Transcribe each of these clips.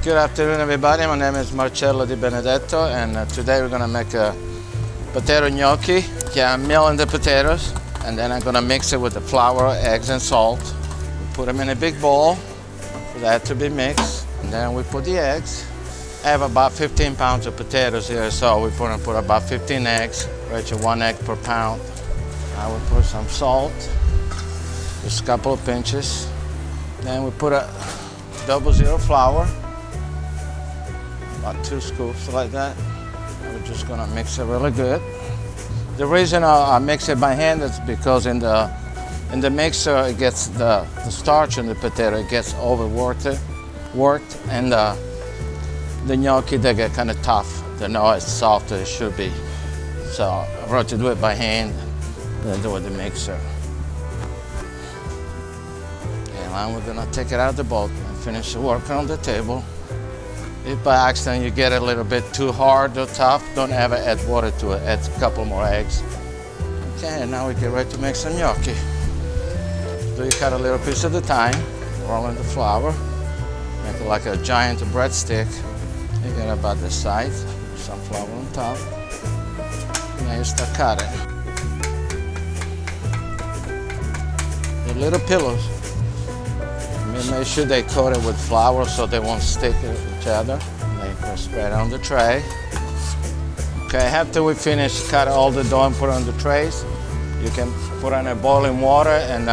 Good afternoon, everybody. My name is Marcello Di Benedetto, and today we're gonna make a potato gnocchi. Okay, I'm milling the potatoes, and then I'm gonna mix it with the flour, eggs, and salt. We put them in a big bowl for that to be mixed, and then we put the eggs. I have about 15 pounds of potatoes here, so we're gonna put about 15 eggs, right to 1 egg per pound. Now we put some salt, just a couple of pinches. Then we put a 00 flour, about 2 scoops like that. And we're just gonna mix it really good. The reason I mix it by hand is because in the mixer it gets the starch in the potato, it gets worked, and the gnocchi, they get kind of tough. They're not as soft as it should be. So I rather to do it by hand than do it with the mixer. And now we're gonna take it out of the bowl and finish the work on the table. If by accident you get it a little bit too hard or tough, don't ever add water to it. Add a couple more eggs. Okay, and now we get ready to make some gnocchi. So you cut a little piece at a time, roll in the flour, make it like a giant breadstick. You get about this size, some flour on top. Now you start cutting. The little pillows. Make sure they coat it with flour so they won't stick to each other. Then you spread it on the tray. Okay, after we finish cut all the dough and put it on the trays, you can put on a boiling water and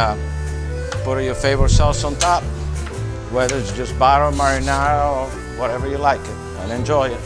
put your favorite sauce on top, whether it's just butter, marinara, or whatever you like it, and enjoy it.